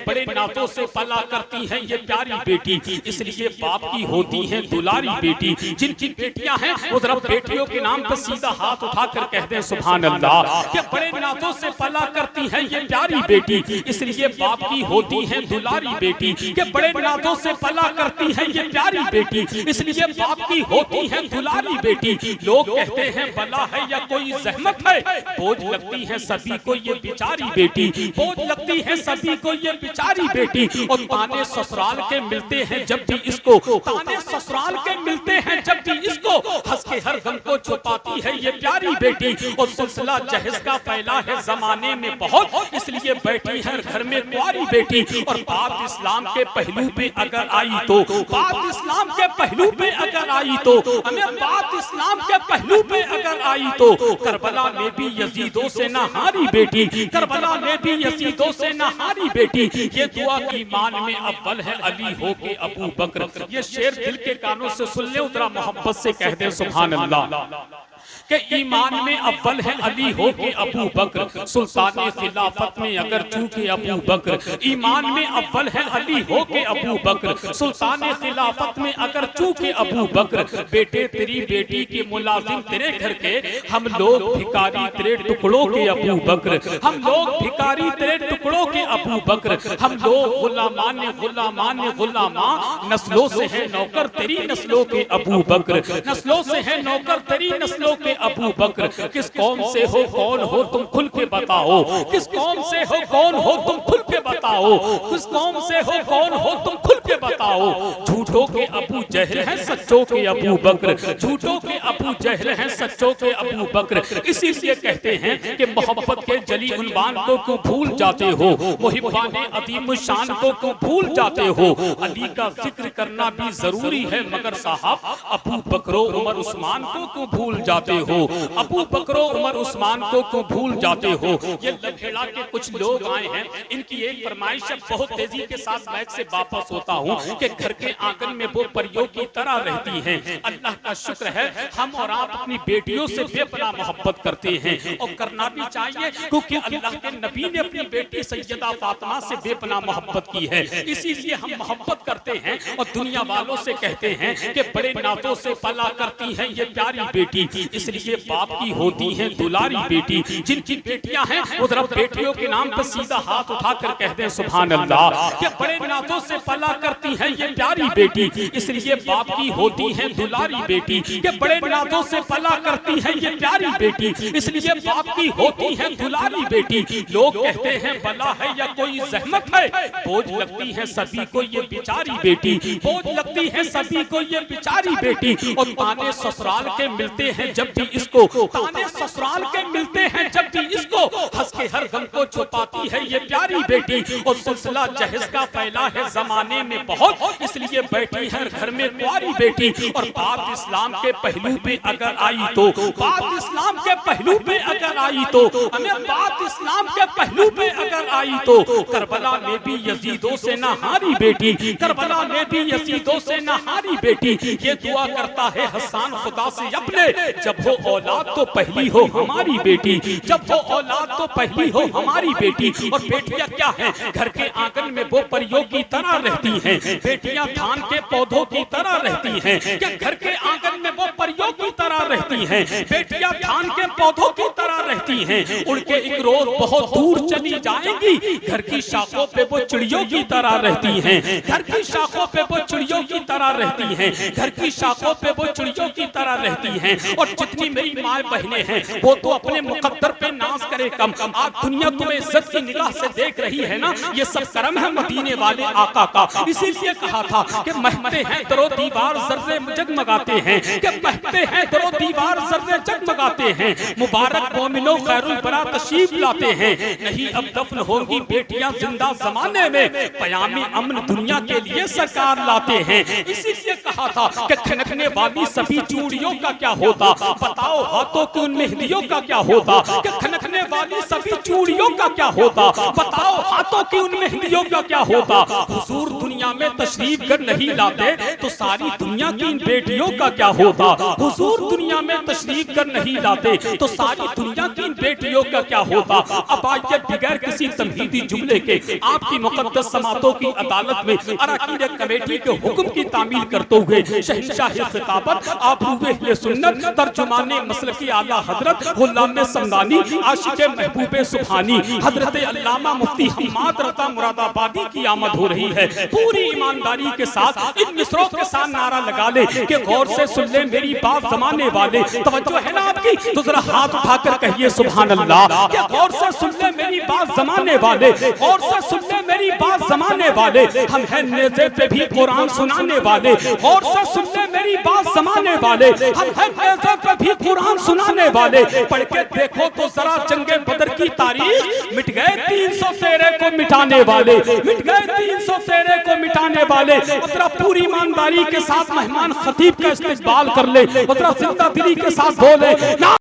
बड़े नातों से पला करती हैं ये प्यारी बेटी, इसलिए बाप की होती हैं दुलारी बेटी। जिनकी बेटियां हैं वो जरा बेटियों के नाम पर सीधा हाथ उठाकर कहते हैं सुभान अल्लाह। कि बड़े नातों से पला करती हैं ये प्यारी बेटी, इसलिए बाप की होती हैं दुलारी बेटी। कि बड़े नातों से पला करती हैं ये प्यारी बेटी, इसलिए बाप की होती हैं दुलारी बेटी। लोग कहते हैं बला है या कोई जहमत है, बोझ लगती है सभी को ये बेचारी बेटी, बोझ लगती है सभी को ये बेचारी बेटी। और ताने ससुराल के मिलते हैं जब भी इसको, ताने ससुराल के मिलते हैं जब भी इसको, हंस के हर गम को छुपाती है ये प्यारी बेटी। और सिलसिला जहेज का फैला है जमाने में बहुत, इसलिए बैठी है घर में कुंवारी बेटी। और बात इस्लाम के पहलू पे अगर आई तो, बात इस्लाम के पहलू पे अगर आई तो, हमें बात इस्लाम के पहलू पे अगर आई तो, करबला में भी यजीदों से ना हारी बेटी, करबला में भी यजीदों से ना हारी बेटी। ये दुआ की ईमान में अव्वल है अली हो के अबू बकर। ये शेर दिल के कानों से सुन ले, उतरा मोहब्बत से कह दे सुभान अल्लाह। के ईमान में अव्वल है अली हो के अबू बकर, सुल्तान खिलाफत में अगर चूके अबू बकर। ईमान में अव्वल है अली हो के अबू बकर, सुल्तान खिलाफत में अगर चूके अबू बकर। बेटे तेरी बेटी के मुलाजिम तेरे घर के, हम लोग भिखारी तेरे टुकड़ों के अबू बकर, हम लोग भिखारी तेरे टुकड़ों के अबू बकर। हम लोग गुलामान गुलामान गुलामा, नस्लों से है नौकर तेरी नस्लों के अबू बकर, नस्लों से है नौकर तेरी नस्लों के अबू बकर। किस कौम से हो कौन हो तुम खुल के बताओ, किस कौम से हो कौन हो तुम खुल के बताओ, किस कौम से हो कौन हो तुम खुल के बताओ। झूठों के अबू जहल हैं सच्चों के अबू बकर, झूठों के अबू जहल हैं सच्चों के अबू बकर। इसीलिए कहते हैं कि मोहब्बत के जली उन्वान को क्यों भूल जाते हो, मुहिब्बाने अदीम शान को क्यों भूल जाते हो। अली का जिक्र करना भी जरूरी है मगर साहब अबू बकरो उमर उस्मान को क्यों भूल जाते हो, अबू बकरो उमर उस्मान को क्यों भूल जाते हो। ये लखेड़ा के कुछ लोग आए हैं, इनकी एक फरमाइश है, बहुत तेजी के साथ मैच से वापस होता हूँ कि घर के आंगन में वो परियों की तरह रहती हैं। अल्लाह का शुक्र है हम और आप अपनी बेटियों से बेपनाह मोहब्बत करते हैं और करना भी चाहिए, क्योंकि अल्लाह के नबी ने अपनी बेटी सैयदा फातिमा से बेपनाह मोहब्बत की है। इसीलिए हम मोहब्बत करते हैं और दुनिया वालों से कहते हैं कि बड़े नातों से पला करती है ये प्यारी बेटी, इसलिए बाप की होती हैं दुलारी बेटी। जिनकी बेटियां हैं वो जरा बेटियों के नाम पर सीधा हाथ उठाकर कहते हैं सुभान अल्लाह। कि बड़े नातों से पला करती हैं ये प्यारी बेटी, इसलिए बाप की होती हैं दुलारी बेटी। कि बड़े नातों से पला करती हैं ये प्यारी बेटी, इसलिए बाप की होती हैं दुलारी बेटी। लोग कहते हैं बला है या कोई जहमत है, बोझ लगती है सभी को ये बेचारी बेटी, बोझ लगती है सभी को ये बेचारी बेटी। और ताने ससुराल के मिलते हैं जब भी इसको, ताने ससुराल के मिलते हैं जब भी इसको, हंस के हर गम को छुपाती है ये प्यारी बेटी। और सिलसिला जहेज का फैला है जमाने में बहुत, इसलिए बैठी है घर में कुंवारी बेटी। और बात इस्लाम के पहलू पे अगर आई तो, बात इस्लाम के पहलू पे अगर आई तो, हमें बात इस्लाम के पहलू पे अगर आई तो, करबला में भी यजीदों से ना हारी बेटी, करबला में भी यजीदों से ना हारी बेटी। ये दुआ करता है हसन खुदा से अपने, जब हो औलाद तो पहली हो हमारी बेटी, जब हो औलाद तो पहली हो हमारी बेटी। और बेटियां क्या हैं, घर के आंगन में वो परियों की तरह रहती हैं, बेटियां धान के पौधों की तरह रहती हैं। क्या घर के आंगन में वो परियों की तरह रहती हैं, बेटियां धान के पौधों की तरह रहती हैं। उड़ के एक रोज बहुत दूर चली जाएंगी, घर की शाखों पे वो चिड़ियों की तरह रहती हैं, घर की शाखों पे वो चिड़ियों की तरह रहती हैं, घर की शाखों पे वो चिड़ियों की तरह रहती हैं। और जितनी मेरी माँ बहनें हैं वो तो अपने मुकद्दर पे नाज करे कम, आज दुनिया तुम्हें इज्जत की निगाह से देख रही है ना, ये सब करम है मदीने वाले आका का। इसीलिए कहा था कि महकते हैं दरो दीवार जर्रे जगमगाते हैं, कि महकते हैं दरो दीवार जर्रे जगमगाते हैं। मुबारक मोमिनो खैरुल बरा तशरीफ लाते हैं, नहीं अब दफन होंगी बेटियां जिंदा जमाने में, पयामे अमन दुनिया के लिए सरकार लाते हैं। इसीलिए कहा था कि खनकने वाली सभी चूड़ियों का क्या होता, बताओ हाथों की उन मेहंदियों का क्या होता। कि खनकने वाली सभी चूड़ियों का क्या होता, बताओ हाथों की उन मेहंदियों का क्या होता। हुजूर दुनिया में तशरीफ कर नहीं लाते तो सारी दुनिया की इन बेटियों का क्या होता। हुजूर दुनिया में तशरीफ कर नहीं लाते तो सारी दुनिया की इन बेटियों का क्या होता। अब आइए बगैर किसी किसी तमहीदी जुमले के आपकी मुकद्दस समातों की अदालत में अरकान कमेटी के हुक्म की तामील करते हुए शहंशाह खिताबत आबरूए सुन्नत तर्जुमाने मसलकी आला हजरत गुलाम समदानी आशिक महबूब सुभानी हजरत अल्लामा मुफ्ती हम्माद रज़ा मुरादाबादी की आमद हो रही है। पूरी ईमानदारी के साथ इन मिसरों के साथ नारा लगा ले कि गौर से सुन ले मेरी बात जमाने वाले। तवज्जो है ना आपकी? तो जरा हाथ उठाकर कहिए सुभान अल्लाह। कि गौर से सुन ले मेरी बात जमाने वाले, गौर से सुन ले मेरी बात जमाने वाले, हम हैं नेज़े पे भी कुरान सुनाने वाले। गौर से सुन ले मेरी बात जमाने वाले, हम हैं नेज़े पे भी कुरान सुनाने वाले। पढ़ के देखो तो जरा जंगे बदर की तारीख, मिट गए 313 को मिटाने वाले, मिट गए 313 को मिटाने वाले। उतरा पूरी ईमानदारी के साथ मेहमान खतीब का इस्तेकबाल कर ले, उतरा जिंदा दिली के साथ बोले ना